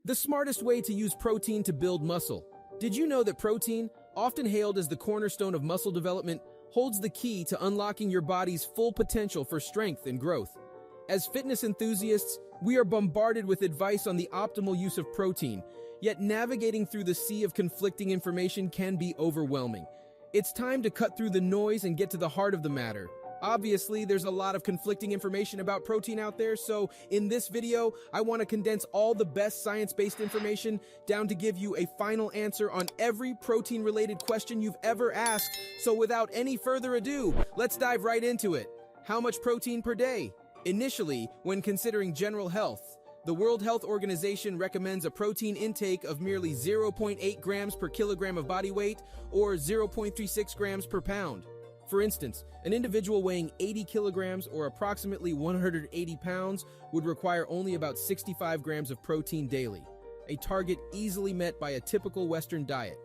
The smartest way to use protein to build muscle. Did you know that protein, often hailed as the cornerstone of muscle development, holds the key to unlocking your body's full potential for strength and growth? As fitness enthusiasts, we are bombarded with advice on the optimal use of protein, yet navigating through the sea of conflicting information can be overwhelming. It's time to cut through the noise and get to the heart of the matter. Obviously, there's a lot of conflicting information about protein out there, so in this video, I want to condense all the best science-based information down to give you a final answer on every protein-related question you've ever asked. So without any further ado, let's dive right into it. How much protein per day? Initially, when considering general health, the World Health Organization recommends a protein intake of merely 0.8 grams per kilogram of body weight or 0.36 grams per pound. For instance, an individual weighing 80 kilograms or approximately 180 pounds would require only about 65 grams of protein daily, a target easily met by a typical Western diet.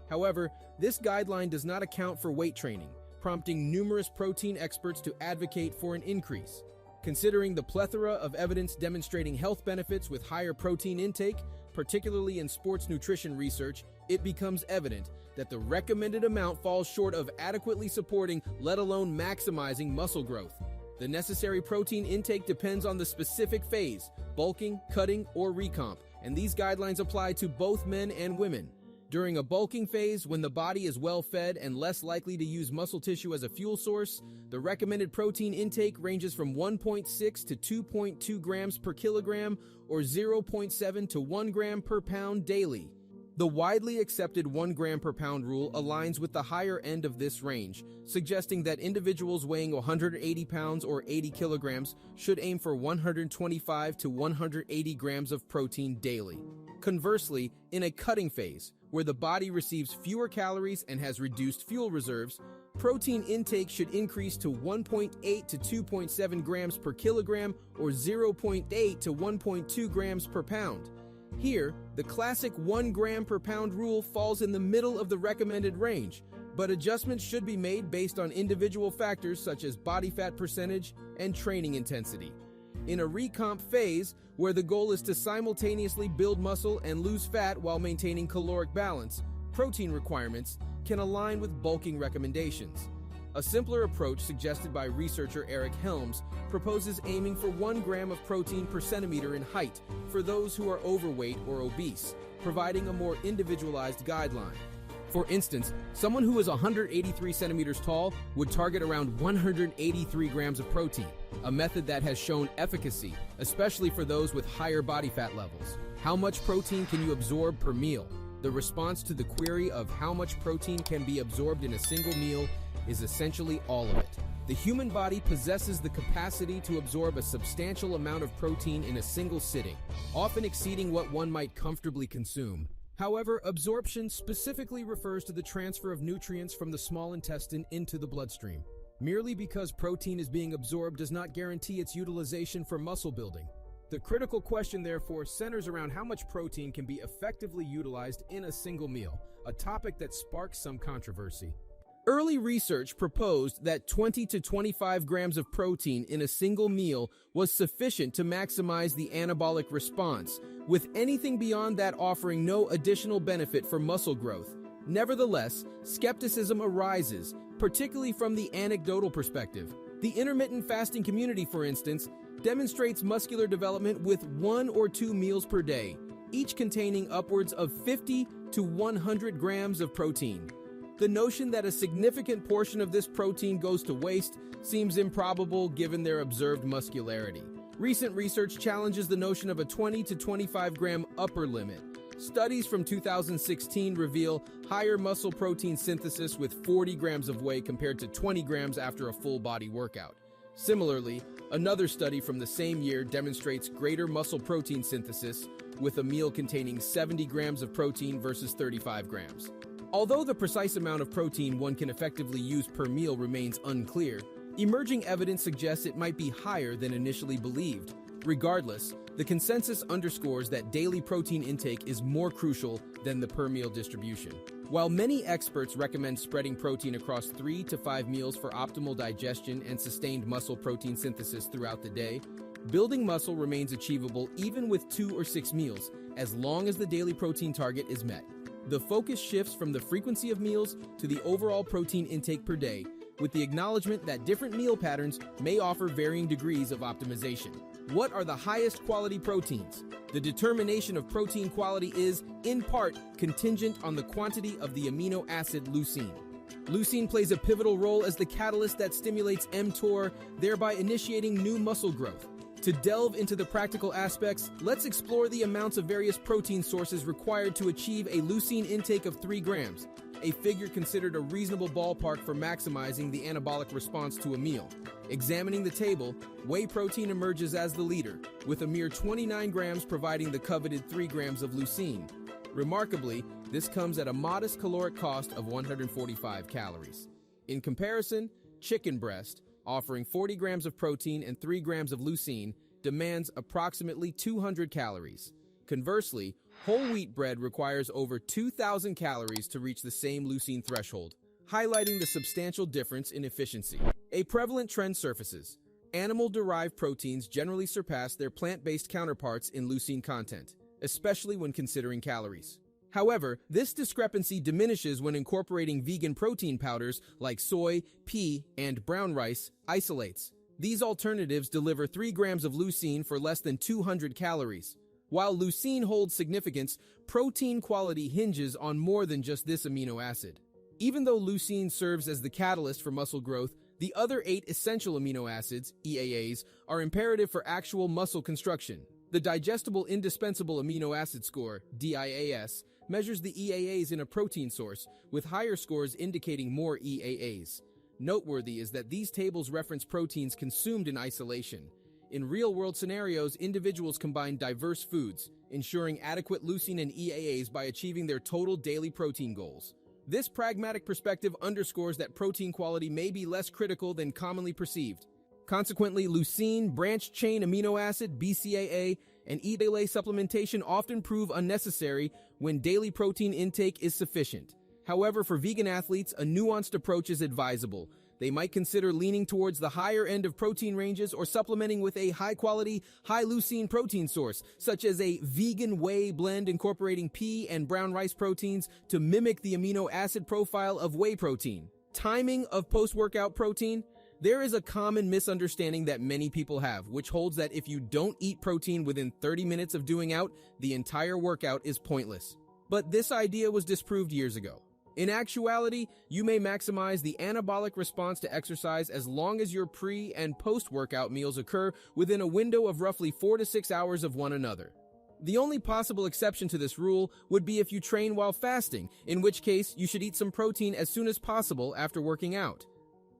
However, this guideline does not account for weight training, prompting numerous protein experts to advocate for an increase. Considering the plethora of evidence demonstrating health benefits with higher protein intake, particularly in sports nutrition research, it becomes evident that the recommended amount falls short of adequately supporting, let alone maximizing muscle growth. The necessary protein intake depends on the specific phase, bulking, cutting, or recomp, and these guidelines apply to both men and women. During a bulking phase, when the body is well fed and less likely to use muscle tissue as a fuel source, the recommended protein intake ranges from 1.6 to 2.2 grams per kilogram or 0.7 to 1 gram per pound daily. The widely accepted 1 gram per pound rule aligns with the higher end of this range, suggesting that individuals weighing 180 pounds or 80 kilograms should aim for 125 to 180 grams of protein daily. Conversely, in a cutting phase, where the body receives fewer calories and has reduced fuel reserves, protein intake should increase to 1.8 to 2.7 grams per kilogram or 0.8 to 1.2 grams per pound. Here, the classic 1 gram per pound rule falls in the middle of the recommended range, but adjustments should be made based on individual factors such as body fat percentage and training intensity. In a recomp phase, where the goal is to simultaneously build muscle and lose fat while maintaining caloric balance, protein requirements can align with bulking recommendations. A simpler approach suggested by researcher Eric Helms proposes aiming for 1 gram of protein per centimeter in height for those who are overweight or obese, providing a more individualized guideline. For instance, someone who is 183 centimeters tall would target around 183 grams of protein, a method that has shown efficacy, especially for those with higher body fat levels. How much protein can you absorb per meal? The response to the query of how much protein can be absorbed in a single meal is essentially all of it. The human body possesses the capacity to absorb a substantial amount of protein in a single sitting, often exceeding what one might comfortably consume. However, absorption specifically refers to the transfer of nutrients from the small intestine into the bloodstream. Merely because protein is being absorbed does not guarantee its utilization for muscle building. The critical question, therefore, centers around how much protein can be effectively utilized in a single meal, a topic that sparks some controversy. Early research proposed that 20 to 25 grams of protein in a single meal was sufficient to maximize the anabolic response, with anything beyond that offering no additional benefit for muscle growth. Nevertheless, skepticism arises, particularly from the anecdotal perspective. The intermittent fasting community, for instance, demonstrates muscular development with 1 or 2 meals per day, each containing upwards of 50 to 100 grams of protein. The notion that a significant portion of this protein goes to waste seems improbable given their observed muscularity. Recent research challenges the notion of a 20 to 25 gram upper limit. Studies from 2016 reveal higher muscle protein synthesis with 40 grams of whey compared to 20 grams after a full body workout. Similarly, another study from the same year demonstrates greater muscle protein synthesis with a meal containing 70 grams of protein versus 35 grams. Although the precise amount of protein one can effectively use per meal remains unclear, emerging evidence suggests it might be higher than initially believed. Regardless, the consensus underscores that daily protein intake is more crucial than the per-meal distribution. While many experts recommend spreading protein across 3 to 5 meals for optimal digestion and sustained muscle protein synthesis throughout the day, Building muscle remains achievable even with 2 or 6 meals, as long as the daily protein target is met. The focus shifts from the frequency of meals to the overall protein intake per day, with the acknowledgement that different meal patterns may offer varying degrees of optimization. What are the highest quality proteins? The determination of protein quality is, in part, contingent on the quantity of the amino acid leucine. Leucine plays a pivotal role as the catalyst that stimulates mTOR, thereby initiating new muscle growth. To delve into the practical aspects, let's explore the amounts of various protein sources required to achieve a leucine intake of 3 grams, a figure considered a reasonable ballpark for maximizing the anabolic response to a meal. Examining the table, whey protein emerges as the leader, with a mere 29 grams providing the coveted 3 grams of leucine. Remarkably, this comes at a modest caloric cost of 145 calories. In comparison, chicken breast, offering 40 grams of protein and 3 grams of leucine, demands approximately 200 calories. Conversely, whole wheat bread requires over 2,000 calories to reach the same leucine threshold, highlighting the substantial difference in efficiency. A prevalent trend surfaces. Animal-derived proteins generally surpass their plant-based counterparts in leucine content, especially when considering calories. However, this discrepancy diminishes when incorporating vegan protein powders like soy, pea, and brown rice isolates. These alternatives deliver 3 grams of leucine for less than 200 calories. While leucine holds significance, protein quality hinges on more than just this amino acid. Even though leucine serves as the catalyst for muscle growth, the other 8 essential amino acids, EAAs, are imperative for actual muscle construction. The digestible indispensable amino acid score, DIAS, measures the EAAs in a protein source, with higher scores indicating more EAAs. Noteworthy is that these tables reference proteins consumed in isolation. In real-world scenarios, individuals combine diverse foods, ensuring adequate leucine and EAAs by achieving their total daily protein goals. This pragmatic perspective underscores that protein quality may be less critical than commonly perceived. Consequently, leucine, branched-chain amino acid, BCAA, and EAA supplementation often prove unnecessary when daily protein intake is sufficient. However, for vegan athletes, a nuanced approach is advisable. They might consider leaning towards the higher end of protein ranges or supplementing with a high-quality, high-leucine protein source, such as a vegan whey blend incorporating pea and brown rice proteins to mimic the amino acid profile of whey protein. Timing of post-workout protein. There is a common misunderstanding that many people have, which holds that if you don't eat protein within 30 minutes of doing out, the entire workout is pointless. But this idea was disproved years ago. In actuality, you may maximize the anabolic response to exercise as long as your pre- and post-workout meals occur within a window of roughly 4 to 6 hours of one another. The only possible exception to this rule would be if you train while fasting, in which case you should eat some protein as soon as possible after working out.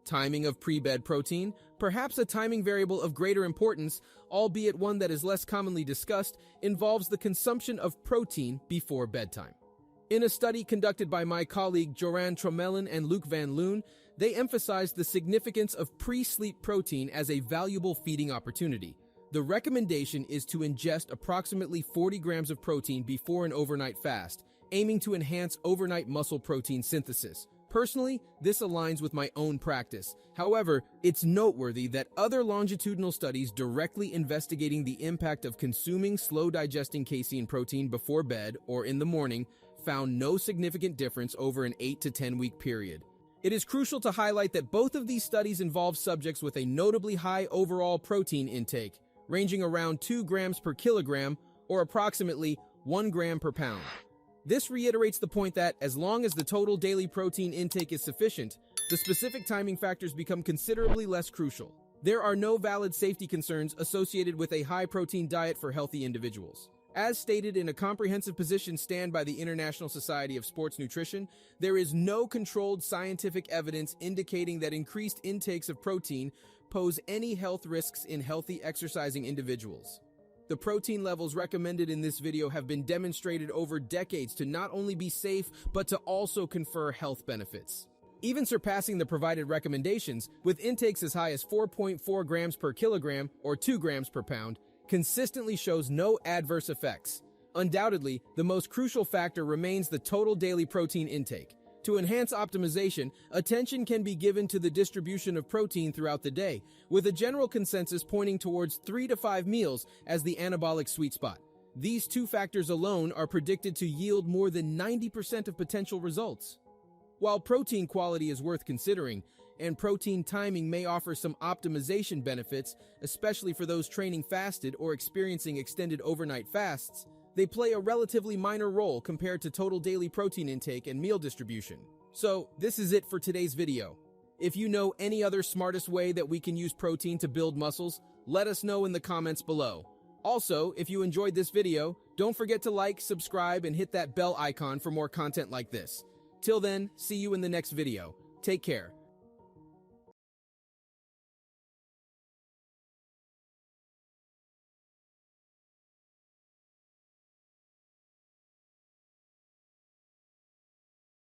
Timing of pre-bed protein, perhaps a timing variable of greater importance, albeit one that is less commonly discussed, involves the consumption of protein before bedtime. In a study conducted by my colleague Joran Tromelin and Luc Van Loon, they emphasized the significance of pre-sleep protein as a valuable feeding opportunity. The recommendation is to ingest approximately 40 grams of protein before an overnight fast, aiming to enhance overnight muscle protein synthesis. Personally, this aligns with my own practice. However, it's noteworthy that other longitudinal studies directly investigating the impact of consuming slow-digesting casein protein before bed or in the morning found no significant difference over an 8 to 10-week period. It is crucial to highlight that both of these studies involve subjects with a notably high overall protein intake, ranging around 2 grams per kilogram or approximately 1 gram per pound. This reiterates the point that, as long as the total daily protein intake is sufficient, the specific timing factors become considerably less crucial. There are no valid safety concerns associated with a high-protein diet for healthy individuals. As stated in a comprehensive position stand by the International Society of Sports Nutrition, there is no controlled scientific evidence indicating that increased intakes of protein pose any health risks in healthy exercising individuals. The protein levels recommended in this video have been demonstrated over decades to not only be safe, but to also confer health benefits, even surpassing the provided recommendations, with intakes as high as 4.4 grams per kilogram or 2 grams per pound, consistently shows no adverse effects. Undoubtedly, the most crucial factor remains the total daily protein intake. To enhance optimization, attention can be given to the distribution of protein throughout the day, with a general consensus pointing towards 3 to 5 meals as the anabolic sweet spot. These two factors alone are predicted to yield more than 90% of potential results. While protein quality is worth considering, and protein timing may offer some optimization benefits, especially for those training fasted or experiencing extended overnight fasts, they play a relatively minor role compared to total daily protein intake and meal distribution. So, this is it for today's video. If you know any other smartest way that we can use protein to build muscles, let us know in the comments below. Also, if you enjoyed this video, don't forget to like, subscribe, and hit that bell icon for more content like this. Till then, see you in the next video. Take care.